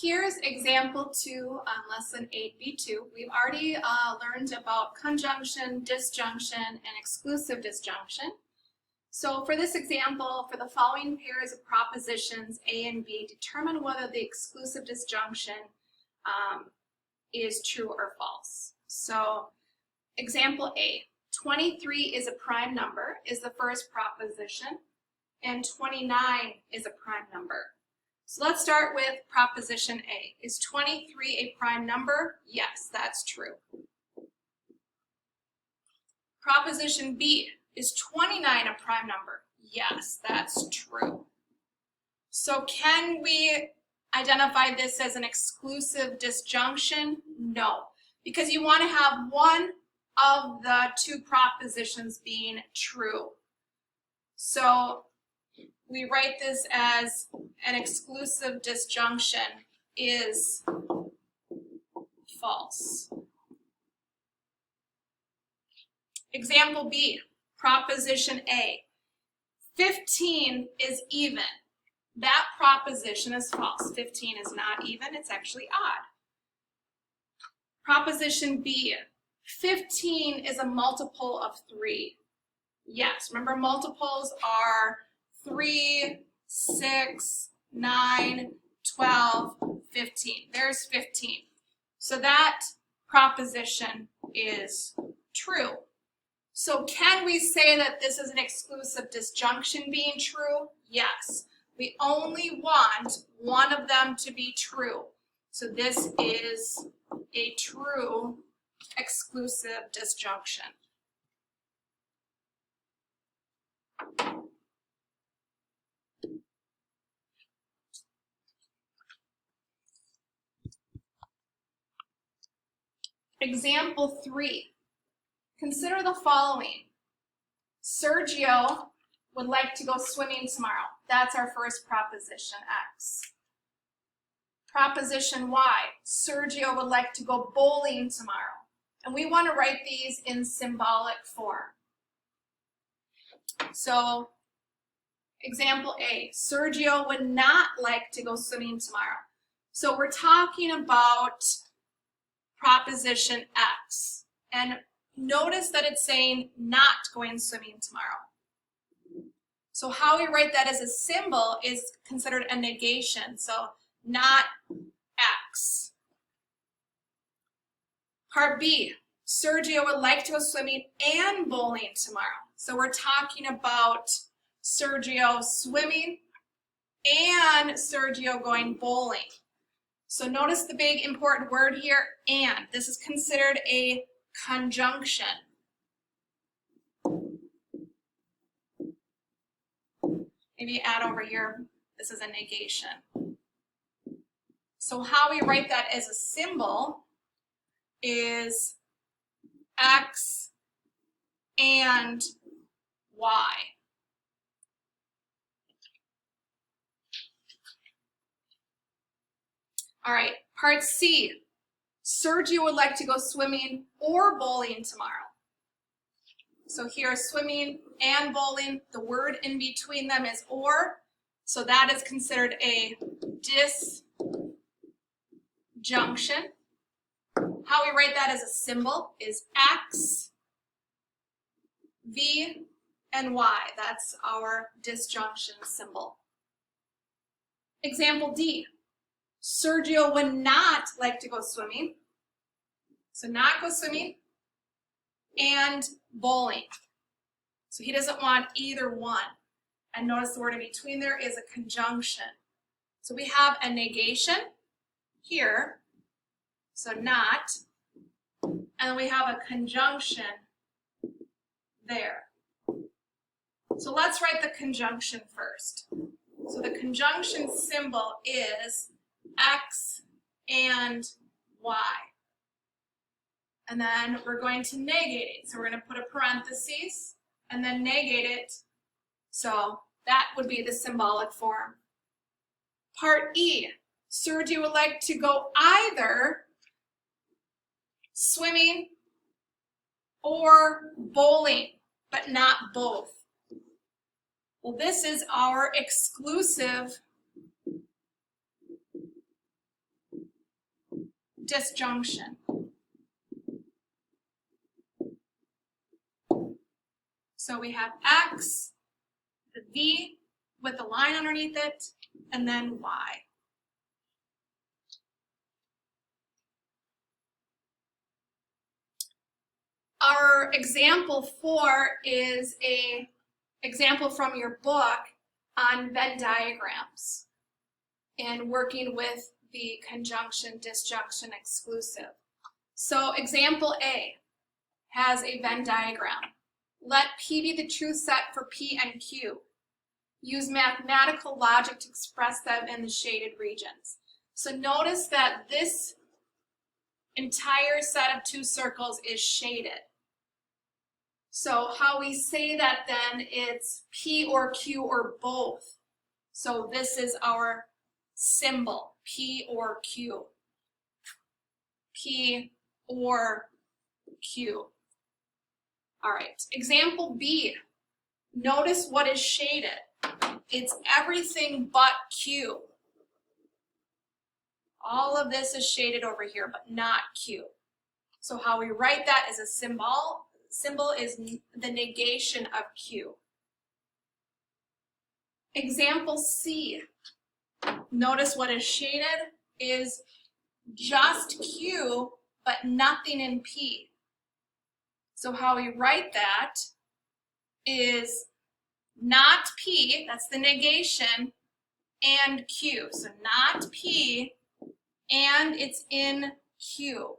Here's example 2 on lesson 8b2. We've already learned about conjunction, disjunction, and exclusive disjunction. So for this example, for the following pairs of propositions A and B, determine whether the exclusive disjunction is true or false. So example A, 23 is a prime number is the first proposition, and 29 is a prime number. So let's start with proposition A. Is 23 a prime number? Yes, that's true. Proposition B. Is 29 a prime number? Yes, that's true. So can we identify this as an exclusive disjunction? No, because you want to have one of the two propositions being true. So we write this as an exclusive disjunction is false. Example B, proposition A, 15 is even. That proposition is false. 15 is not even, it's actually odd. Proposition B, 15 is a multiple of 3. Yes, remember multiples are 3, 6, 9, 12, 15. There's 15. So that proposition is true. So can we say that this is an exclusive disjunction being true? Yes. We only want one of them to be true. So this is a true exclusive disjunction. Example 3. Consider the following. Sergio would like to go swimming tomorrow. That's our first proposition, X. Proposition Y. Sergio would like to go bowling tomorrow. And we want to write these in symbolic form. So, example A. Sergio would not like to go swimming tomorrow. So we're talking about proposition X. And notice that it's saying not going swimming tomorrow. So how we write that as a symbol is considered a negation. So not X. Part B, Sergio would like to go swimming and bowling tomorrow. So we're talking about Sergio swimming and Sergio going bowling. So notice the big important word here, and. This is considered a conjunction. Maybe add over here, this is a negation. So how we write that as a symbol is X and Y. All right, part C. Sergio would like to go swimming or bowling tomorrow. So here, swimming and bowling, the word in between them is or, so that is considered a disjunction. How we write that as a symbol is X, V, and Y. That's our disjunction symbol. Example D. Sergio would not like to go swimming. So not go swimming and bowling. So he doesn't want either one. And notice the word in between there is a conjunction. So we have a negation here, so not, and then we have a conjunction there. So let's write the conjunction first. So the conjunction symbol is X and Y. And then we're going to negate it. So we're going to put a parenthesis and then negate it. So that would be the symbolic form. Part E, Sergio would like to go either swimming or bowling, but not both. Well, this is our exclusive disjunction. So we have X, the V with a line underneath it, and then Y. Our example 4 is an example from your book on Venn diagrams and working with the conjunction, disjunction, exclusive. So example A has a Venn diagram. Let P be the true set for P and Q. Use mathematical logic to express them in the shaded regions. So notice that this entire set of two circles is shaded. So how we say that then, it's P or Q or both. So this is our symbol, P or Q. P or Q. All right, example B. Notice what is shaded. It's everything but Q. All of this is shaded over here, but not Q. So how we write that is a symbol. Symbol is the negation of Q. Example C. Notice what is shaded is just Q, but nothing in P. So how we write that is not P, that's the negation, and Q. So not P, and it's in Q.